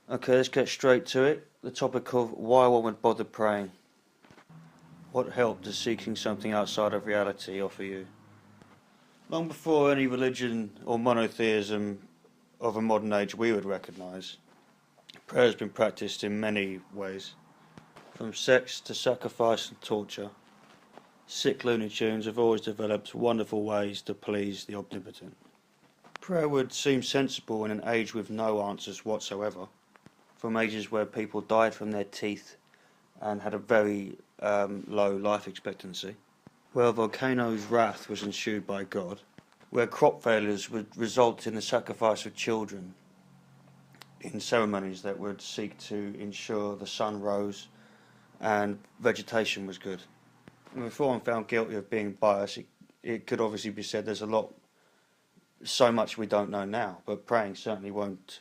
Okay, let's get straight to it. The topic of why one would bother praying. What help does seeking something outside of reality offer you? Long before any religion or monotheism of a modern age we would recognise, prayer has been practiced in many ways. From sex to sacrifice and torture, sick Looney Tunes have always developed wonderful ways to please the omnipotent. Prayer would seem sensible in an age with no answers whatsoever, from ages where people died from their teeth and had a very low life expectancy, where a volcano's wrath was ensued by God, where crop failures would result in the sacrifice of children in ceremonies that would seek to ensure the sun rose and vegetation was good. And before I'm found guilty of being biased, it could obviously be said there's so much we don't know now, but praying certainly won't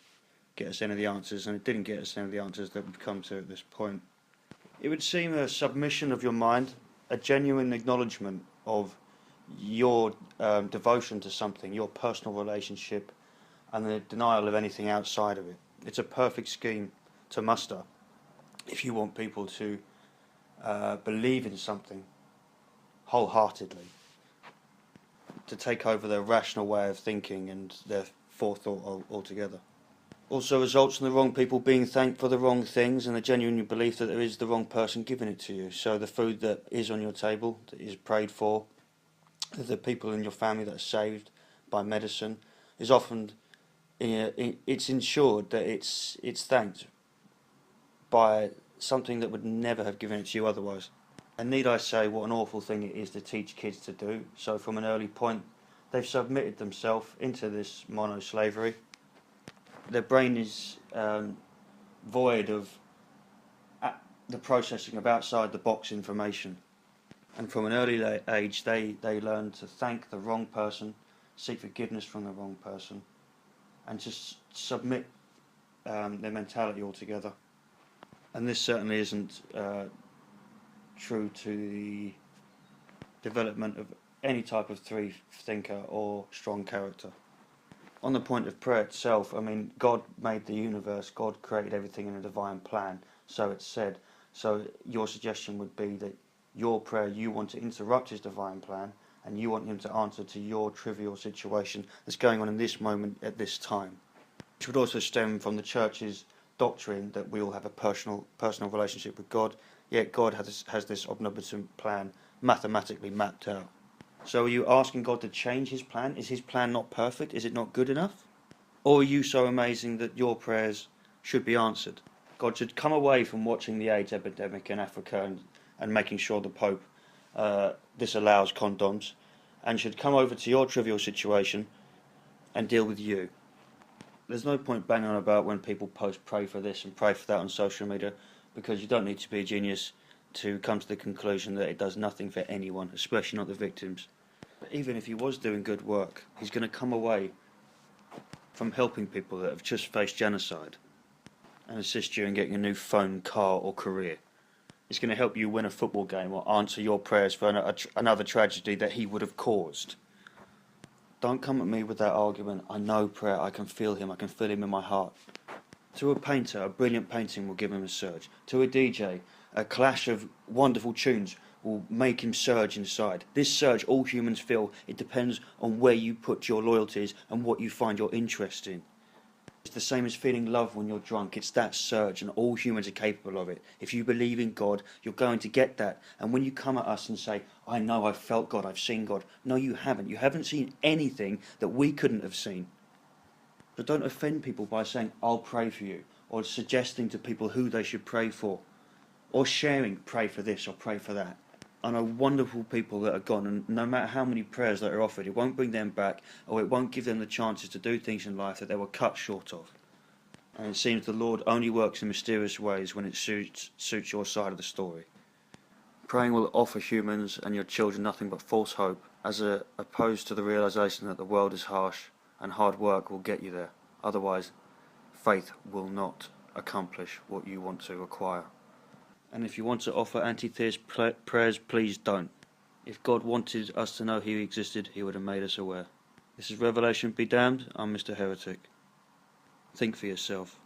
get us any of the answers, and it didn't get us any of the answers that we've come to at this point. It would seem a submission of your mind, a genuine acknowledgement of your devotion to something, your personal relationship, and the denial of anything outside of it. It's a perfect scheme to muster if you want people to believe in something wholeheartedly, to take over their rational way of thinking and their forethought altogether. Also results in the wrong people being thanked for the wrong things and a genuine belief that there is the wrong person giving it to you. So the food that is on your table, that is prayed for, the people in your family that are saved by medicine, is often, it's ensured that it's thanked by something that would never have given it to you otherwise. And need I say what an awful thing it is to teach kids to do. So from an early point, they've submitted themselves into this mono-slavery. Their brain is void of the processing of outside-the-box information. And from an early age, they learn to thank the wrong person, seek forgiveness from the wrong person, and just submit their mentality altogether. And this certainly isn't true to the development of any type of free thinker or strong character. On the point of prayer itself, I mean, God made the universe, God created everything in a divine plan, so it's said. So your suggestion would be that your prayer, you want to interrupt his divine plan, and you want him to answer to your trivial situation that's going on in this moment at this time. Which would also stem from the church's doctrine that we all have a personal relationship with God, yet God has this omnipotent plan mathematically mapped out. So are you asking God to change his plan? Is his plan not perfect? Is it not good enough? Or are you so amazing that your prayers should be answered? God should come away from watching the AIDS epidemic in Africa and making sure the Pope disallows condoms, and should come over to your trivial situation and deal with you. There's no point banging on about when people post pray for this and pray for that on social media, because you don't need to be a genius to come to the conclusion that it does nothing for anyone, especially not the victims. But even if he was doing good work, he's going to come away from helping people that have just faced genocide and assist you in getting a new phone, car or career. It's going to help you win a football game or answer your prayers for another tragedy that he would have caused. Don't come at me with that argument, I know prayer, I can feel him in my heart. To a painter, a brilliant painting will give him a surge. To a DJ, a clash of wonderful tunes will make him surge inside. This surge all humans feel. It depends on where you put your loyalties and what you find your interest in. It's the same as feeling love when you're drunk. It's that surge, and all humans are capable of it. If you believe in God, you're going to get that. And when you come at us and say, I know, I've felt God, I've seen God. No, you haven't. You haven't seen anything that we couldn't have seen. So don't offend people by saying, I'll pray for you, or suggesting to people who they should pray for, or sharing, pray for this or pray for that. I know wonderful people that are gone, and no matter how many prayers that are offered, it won't bring them back, or it won't give them the chances to do things in life that they were cut short of. And it seems the Lord only works in mysterious ways when it suits your side of the story. Praying will offer humans and your children nothing but false hope, as opposed to the realization that the world is harsh and hard work will get you there. Otherwise, faith will not accomplish what you want to acquire. And if you want to offer anti-theist prayers, please don't. If God wanted us to know he existed, he would have made us aware. This is Revelation Be Damned. I'm Mr. Heretic. Think for yourself.